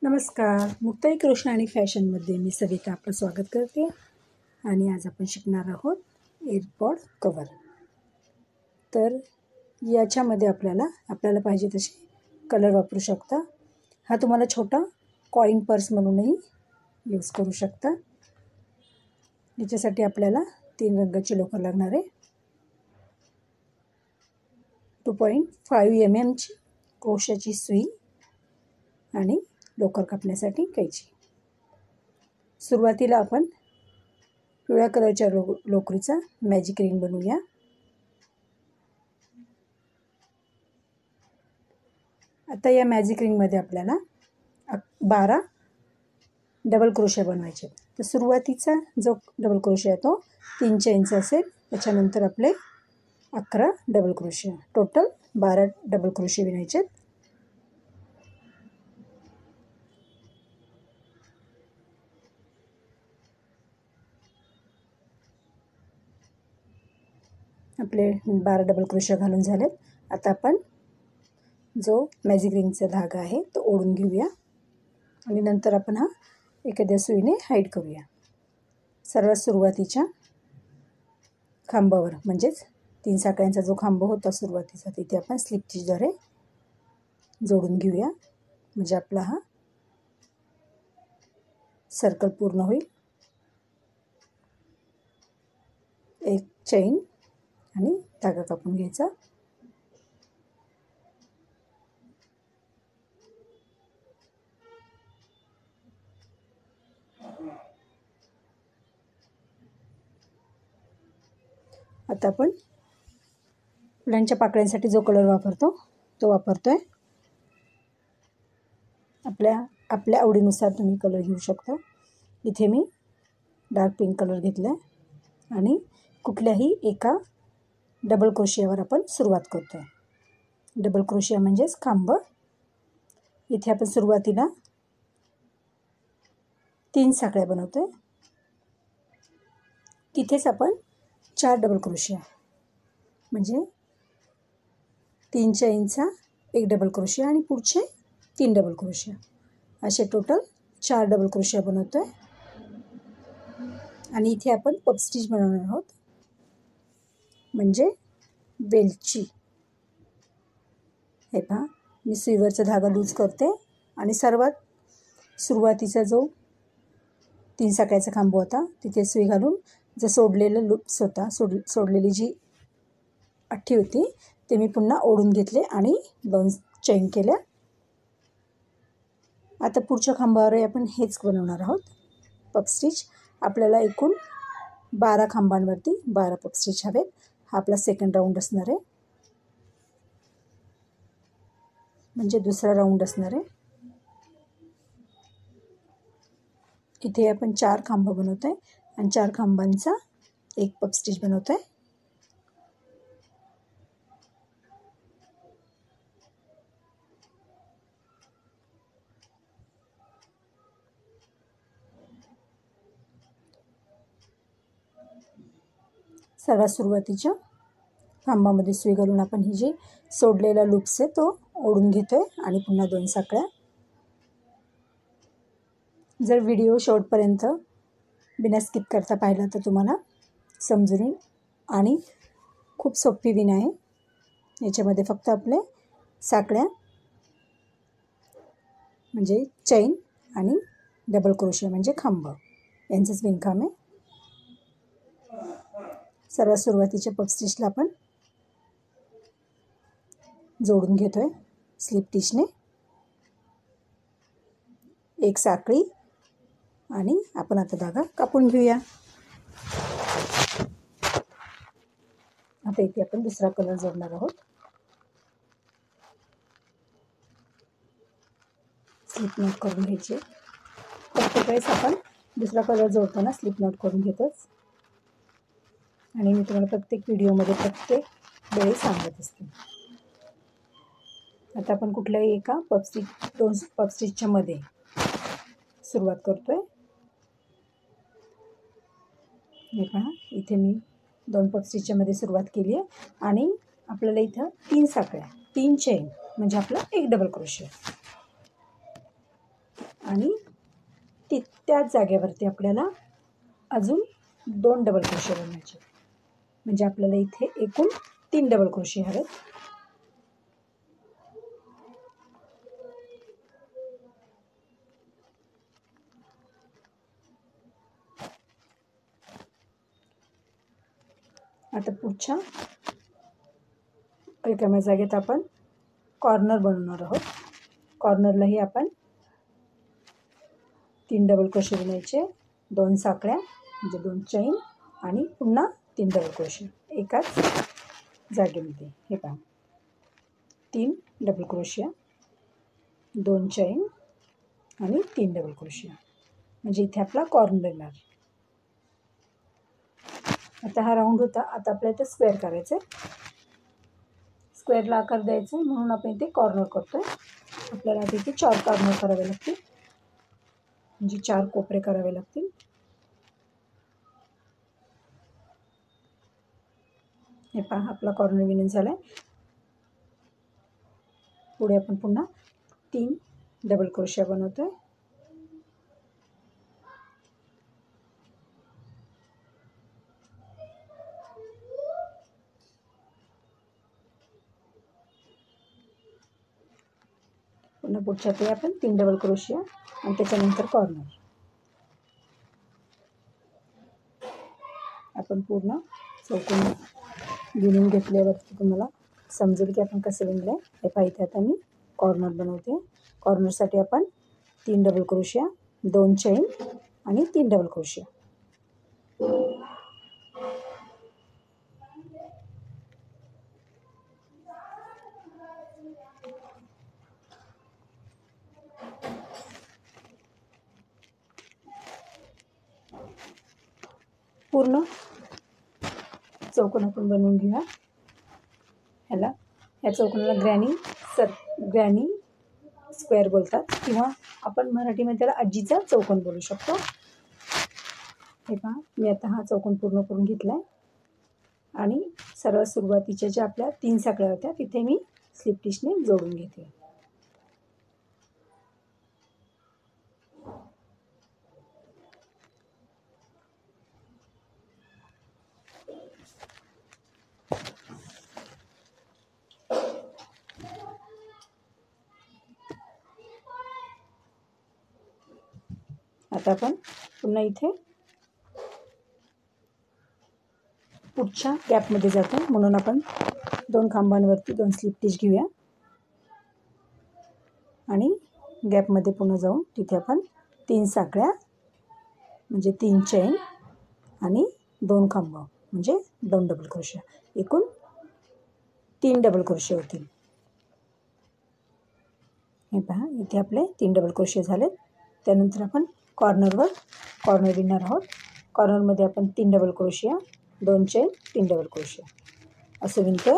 नमस्कार. मुक्ताई कृष्ण आणि फॅशनमध्ये मी सविता आपलं स्वागत करते. आणि आज आपण शिकणार आहोत एअरपॉड कवर. तर याच्यामध्ये आपल्याला पाहिजे तसे कलर वापरू शकता. हा तुम्हाला छोटा कॉइन पर्स म्हणूनही यूज करू शकता. याच्यासाठी आपल्याला 3 रंगाची लोकर लागणार आहे. 2.5 mm ची क्रोशाची सुई आणि लोकर कापण्यासाठी कैची. सुरुवातीला आपण पिवळ्या कलरच्या लोकरीचा मॅजिक रिंग बनवूया. आता या मॅजिक रिंगमध्ये आपल्याला 12 डबल क्रोशे बनवायचे. तर सुरुवातीचा जो डबल क्रोशे आहे तो 3 चेनचा असेल. त्याच्यानंतर आपले 11 double crochet, total 12 double crochet विणायचे. आपले 12 डबल क्रोशे घालून झालेत. आता आपण जो मॅजिक रिंगचा धागा आहे तो ओढून घेऊया आणि नंतर आपण हा एखाद्या सुईने हाईड करूया. सर्वात सुरुवातीच्या खांबावर म्हणजेच 3 साखळ्यांचा जो खांब होता सुरुवातीचा तिथे आपण स्लिपची द्वारे जोडून घेऊया. म्हणजे आपला हा सर्कल पूर्ण होईल. एक चैन आणि धागा कापून घ्यायचा. आता आपण फुलांच्या पाकळ्यांसाठी जो कलर वापरतो तो वापरतोय. आपल्या आवडीनुसार तुम्ही कलर घेऊ शकता. इथे मी डार्क पिंक कलर घेतला आहे आणि कुठल्याही एका डबल क्रोशियावर आपण सुरुवात करतोय. डबल क्रोशिया म्हणजेच खांब. इथे आपण सुरुवातीला 3 साखळ्या बनवतोय. तिथेच आपण 4 डबल क्रोशिया म्हणजे 3 चैनचा 1 डबल क्रोशिया आणि पुढचे 3 डबल क्रोशिया असे टोटल 4 डबल क्रोशिया बनवतोय. आणि इथे आपण पफ स्टिच बनवणार आहोत म्हणजे बेल्टची. हे पहा, मी सुईवरचा धागा लूज करते आणि सर्वात सुरुवातीचा जो 3 साखळ्याचा खांब होता तिथे सुई घालून जो सोडलेला लूप्स होता, सोडलेली जी अठ्ठी होती ते मी पुन्हा ओढून घेतले आणि 2 चैन केल्या. आता पुढच्या खांबावरही आपण हेच बनवणार आहोत पफ स्टिच. आपल्याला एकूण 12 खांबांवरती 12 पफ स्टिच हवेत. हा आपला सेकंड राऊंड असणार आहे म्हणजे दुसरा राऊंड असणार आहे. इथे आपण 4 खांब बनवत आहे आणि 4 खांबांचा एक पफ स्टिच बनवत आहे. सर्वात सुरुवातीच्या खांबामध्ये सुई घालून आपण ही जी सोडलेला लूप्स आहे तो ओढून घेतोय आणि पुन्हा 2 साखळ्या. जर व्हिडिओ शेवटपर्यंत बिना स्किप करता पाहिला तर तुम्हाला समजून येईल. आणि खूप सोपी विण आहे. याच्यामध्ये फक्त आपले साखळ्या म्हणजे चैन आणि डबल क्रोशिया म्हणजे खांब यांचंच विणकाम आहे. सर्वात सुरुवातीच्या पफ स्टिचला आपण जोडून घेतोय स्लिप टिचने. एक साखळी आणि आपण आता धागा कापून घेऊया. आता इथे आपण दुसरा कलर जोडणार आहोत. स्लिप नॉट करून घ्यायचे. प्रत्येक वेळेस आपण दुसरा कलर जोडताना स्लिप नॉट करून घेतोच आणि मी तुम्हाला प्रत्येक व्हिडिओमध्ये प्रत्येक वेळी सांगत असते. आता आपण कुठल्याही एका 2 पफ स्टिचच्या मध्ये सुरुवात करतोय. हे पहा, इथे मी 2 पफ स्टिचच्या मध्ये सुरुवात केली आहे आणि आपल्याला इथं 3 साखळ्या 3 चैन म्हणजे आपला 1 डबल क्रोशिया. आणि त्याच जागेवरती आपल्याला अजून 2 डबल क्रोशे बनवायचे. म्हणजे आपल्याला इथे एकूण 3 डबल क्रोशे हवेत. आता पुढच्या रिकाम्या जागेत आपण कॉर्नर बनवणार आहोत. कॉर्नरलाही आपण 3 डबल क्रोशे बनवायचे, 2 साखळ्या म्हणजे 2 चैन आणि पुन्हा 3 डबल क्रोशे एकाच जागेमध्ये. हे पहा, 3 डबल क्रोशिया, 2 चैन आणि 3 डबल क्रोशिया म्हणजे इथे आपला कॉर्नर येणार. आता हा राऊंड होता. आता आपल्याला इथे स्क्वेअर करायचं आहे. स्क्वेअरला आकार द्यायचा म्हणून आपण इथे कॉर्नर करतोय. आपल्याला आता इथे 4 कॉर्नर करावे लागतील, म्हणजे 4 कोपरे करावे लागतील. हे पहा, आपला कॉर्नर विणून झाला आहे. पुढे आपण पुन्हा 3 डबल क्रोशिया बनवतोय. पुन्हा पुढच्या ते आपण 3 डबल क्रोशिया आणि त्याच्यानंतर कॉर्नर. आपण पूर्ण चौकोन विणून घेतल्यावरती तुम्हाला समजेल की आपण कसं विणलं आहे. हे पहा, इथे आता मी कॉर्नर बनवते. कॉर्नरसाठी आपण 3 डबल क्रोशिया, 2 चैन आणि 3 डबल क्रोशिया. पूर्ण चौकोन आपण बनवून घेऊया. ह्या चौकोनाला ग्रॅनी स्क्वेअर बोलतात, किंवा आपण मराठीमध्ये त्याला आजीचा चौकोन बोलू शकतो. हे पहा, मी आता हा चौकोन पूर्ण करून घेतला आहे आणि सर्वात सुरुवातीच्या ज्या आपल्या 3 साखळ्या होत्या तिथे मी स्लिप टिशने जोडून घेते. आता आपण पुन्हा इथे पुढच्या गॅपमध्ये जातो, म्हणून आपण 2 खांबांवरती 2 स्लिप टिश घेऊया आणि गॅपमध्ये पुन्हा जाऊन तिथे आपण 3 साखळ्या म्हणजे 3 चैन आणि 2 खांब म्हणजे 2 डबल क्रोशिया, एकूण 3 डबल क्रोशिया होतील. हे पहा, इथे आपले 3 डबल क्रोशिया झालेत. त्यानंतर आपण कॉर्नर विणणार आहोत. कॉर्नरमध्ये आपण 3 डबल क्रोशिया, 2 चैन, 3 डबल क्रोशिया असं विणतोय.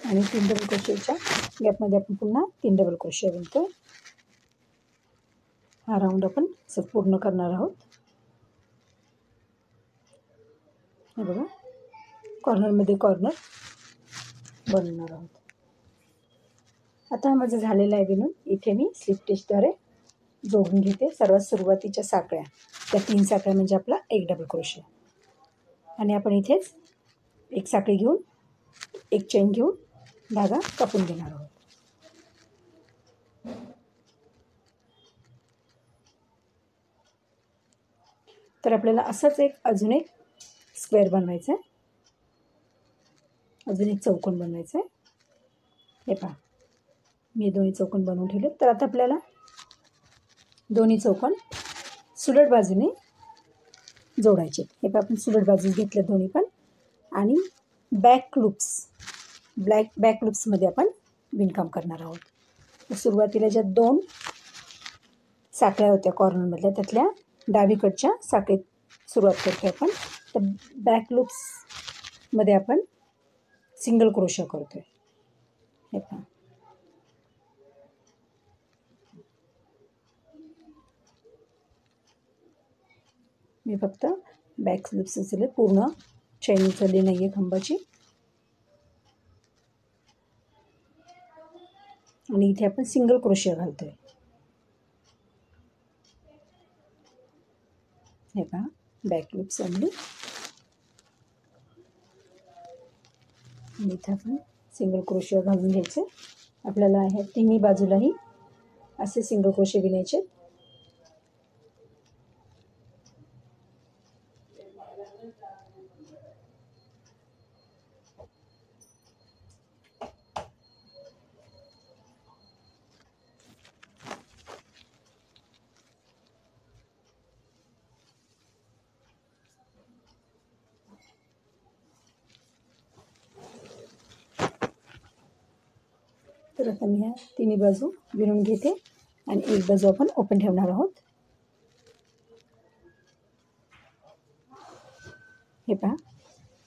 आणि 3 डबल क्रोशियाच्या गॅपमध्ये आपण पुन्हा 3 डबल क्रोशिया विणतोय. हा राऊंड आपण पूर्ण करणार आहोत. हे बघा, कॉर्नरमध्ये कॉर्नर बनवणार आहोत. आता हा माझं झालेलं आहे विणून. इथे मी स्लिप टिशद्वारे जोडून घेते सर्वात सुरुवातीच्या साखळ्या. त्या 3 साखळ्या म्हणजे आपला 1 डबल क्रोशिया. आणि आपण इथेच एक साखळी घेऊन एक चैन घेऊन धागा कापून घेणार आहोत. तर आपल्याला असंच अजून एक स्क्वेअर बनवायचं आहे, अजून एक चौकोन बनवायचं आहे. हे पहा, मी दोन्ही चौकोन बनवून ठेवले. तर आता आपल्याला दोन्ही चौकोन सुलट बाजूने जोडायचे. हे पहा, आपण सुलट बाजूस घेतले दोन्ही पण. आणि बॅक लूप्समध्ये आपण विणकाम करणार आहोत. तर सुरुवातीला ज्या 2 साखळ्या होत्या कॉर्नरमधल्या, त्यातल्या डावीकडच्या साखळीत सुरुवात करतो आपण. तर बॅक लूप्स मध्ये आपण सिंगल क्रोशा करतोय. हे पहा, मी फक्त बॅक स्लिप्स असले, पूर्ण चैन उचलली नाही आहे खांबाची. आणि इथे आपण सिंगल क्रोशिया घालतोय. हे पहा, बॅक लूप्स आणली आणि इथे आपण सिंगल क्रोशिया घालून घ्यायचे. आपल्याला ह्या तिन्ही बाजूलाही असे सिंगल क्रोशिया विणायचे. तर आता मी ह्या तिन्ही बाजू विणून घेते आणि एक बाजू आपण ओपन ठेवणार आहोत. हे पहा,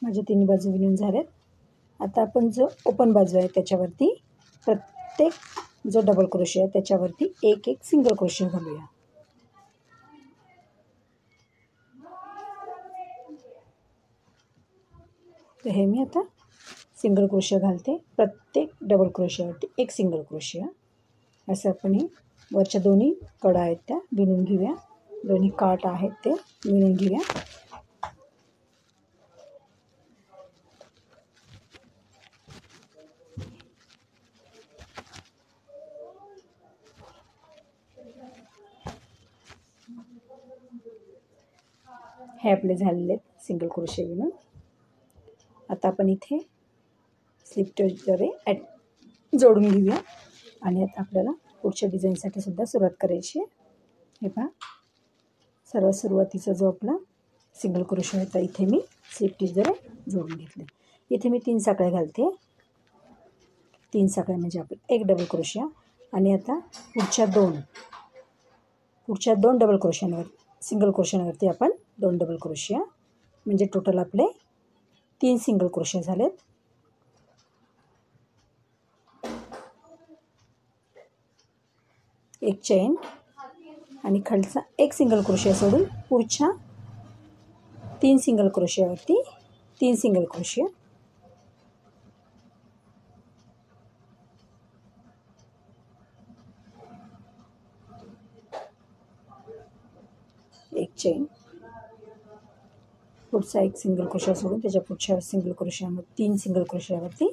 माझ्या तिन्ही बाजू विणून झाल्यात. आता आपण जो ओपन बाजू आहे त्याच्यावरती प्रत्येक जो डबल क्रोशिया आहे त्याच्यावरती एक एक सिंगल क्रोशिया घालूया. तर हे मी आता सिंगल क्रोशिया घालते. प्रत्येक डबल क्रोशियावरती एक सिंगल क्रोशिया. असं आपण हे वरच्या दोन्ही कडा आहेत त्या विणून घेऊया. दोन्ही काठ आहेत ते विणून घेऊया. हे आपले झालेले आहेत सिंगल क्रोशिया विणून. आता आपण इथे स्लिप स्टिचद्वारे जोडून घेऊया आणि आता आपल्याला पुढच्या डिझाईनसाठी सुद्धा सुरुवात करायची आहे. हे पहा, सर्वात सुरुवातीचा जो आपला सिंगल क्रोशिया होता इथे मी स्लिप स्टिचद्वारे जोडून घेतले. इथे मी 3 साखळ्या घालते. 3 साखळ्या म्हणजे आपण एक डबल क्रोशिया. आणि आता पुढच्या दोन डबल क्रोशियांवर सिंगल क्रोशियांवरती आपण 2 डबल क्रोशिया, म्हणजे टोटल आपले 3 सिंगल क्रोशिया झालेत. एक चैन आणि खालचा एक सिंगल क्रोशिया सोडून पुढच्या 3 सिंगल क्रोशियावरती 3 सिंगल क्रोशिया. एक चैन, पुढचा एक सिंगल क्रोशिया सोडून त्याच्या पुढच्या सिंगल क्रोशियामध्ये 3 सिंगल क्रोशियावरती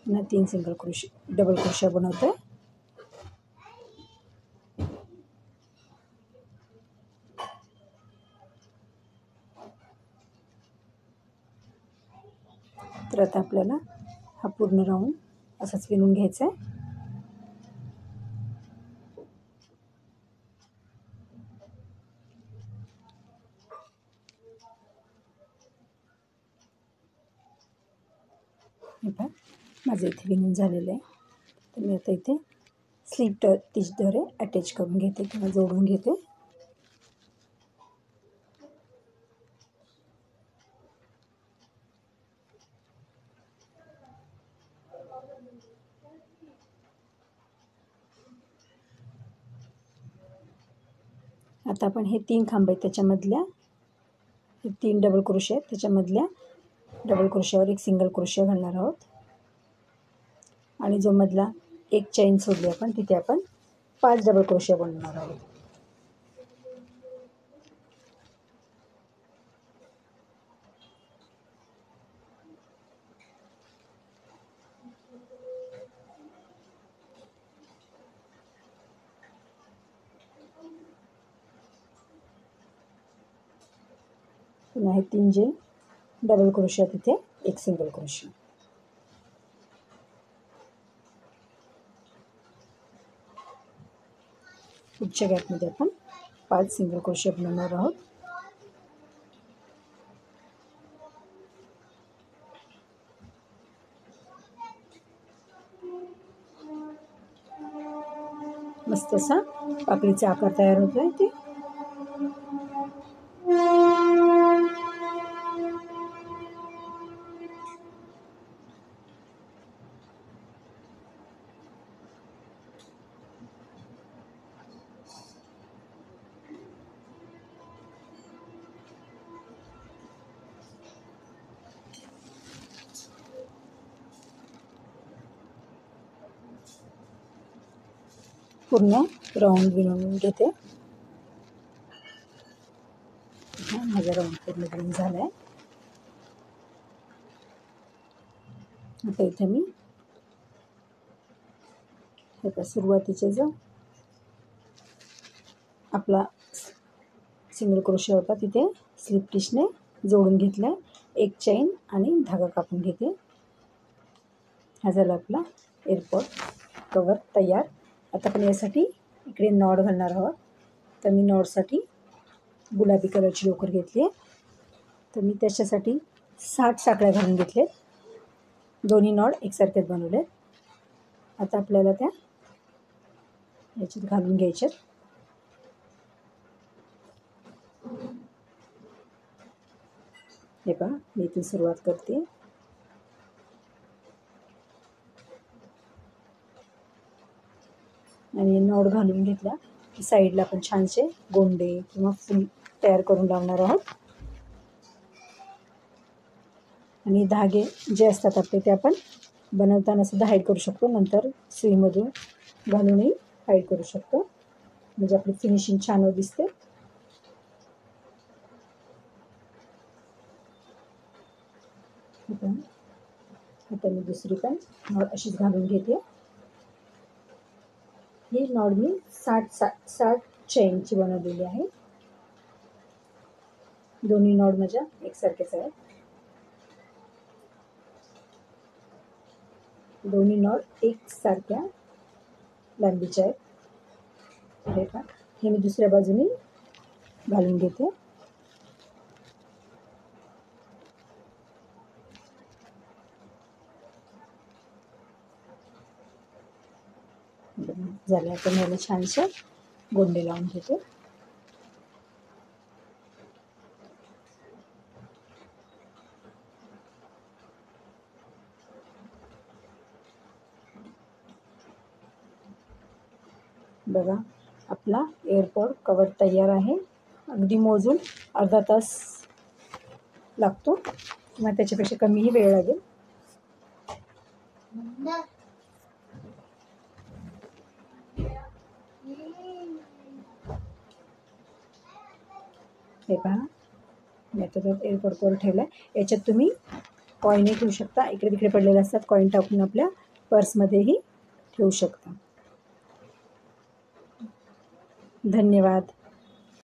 पुन्हा 3 सिंगल क्रोशिया डबल क्रोशिया बनवतोय. तर आता आपल्याला हा पूर्ण राऊंड असाच विणून घ्यायचा आहे. हे पहा, माझं इथे विणून झालेलं आहे. तर मी आता इथे स्लिप स्टिचद्वारे अटॅच करून घेते किंवा जोडून घेते. आता आपण हे 3 खांब आहेत त्याच्यामधल्या हे 3 डबल क्रोशिया आहेत त्याच्यामधल्या डबल क्रोशियावर एक सिंगल क्रोशिया घालणार आहोत. आणि जो मधला एक चैन सोडली आपण तिथे आपण 5 डबल क्रोशिया बनवणार आहोत. पुन्हा हे 3 जे डबल क्रोशिया तिथे एक सिंगल क्रोशिया. पुढच्या गॅपमध्ये आपण 5 सिंगल क्रोशिया बनवणार आहोत. मस्त असा पाकळीचा आकार तयार होतोय. ते पूर्ण राऊंड विणून घेते. माझा राऊंड पूर्ण विणून झाला आहे. आता इथे मी हे सुरुवातीचे जो आपला सिंगल क्रोशे होता तिथे स्लिप स्टिचने जोडून घेतलं. एक चैन आणि धागा कापून घेते. हा झाला आपला एअरपॉड कवर तयार. आता आपण यासाठी इकडे नॉड घालणार आहोत. तर मी नॉडसाठी गुलाबी कलरची लोकर घेतली आहे. तर मी त्याच्यासाठी 60 साखळ्या घालून घेतलेत. दोन्ही नॉड एकसारखेच बनवलेत. आता आपल्याला त्या याच्यात घालून घ्यायच्यात. हे पहा, मी इथून सुरुवात करते. आणि नॉड घालून घेतला की साईडला आपण छानसे गोंडे किंवा फूल तयार करून लावणार आहोत. आणि धागे जे असतात आपले ते आपण बनवताना सुद्धा हाईड करू शकतो. नंतर सुईमधून घालूनही हाईड करू शकतो. म्हणजे आपली फिनिशिंग छान दिसते. आता मी दुसरी पण नॉड अशीच घालून घेते. ही नॉड मी 60 चेनची बनवलेली आहे. दोन्ही नॉड माझ्या एकसारखेच आहेत. दोन्ही नॉड एकसारख्या लांबीच्या आहेत. हे पहा, हे मी दुसऱ्या बाजूने घालून घेते. झाले. आता मी याला छानसे गोंडे लावून घेते. बघा, आपला एअरपॉड कवर तयार आहे. अगदी मोजून अर्धा तास लागतो किंवा त्याच्यापेक्षा कमीही वेळ लागेल. हे पहा, मी आता त्यात एअरपॉड कवर ठेवला आहे. याच्यात तुम्ही कॉईनही ठेवू शकता. इकडे तिकडे पडलेले असतात कॉईन, टाकून आपल्या पर्समध्येही ठेवू शकता. धन्यवाद.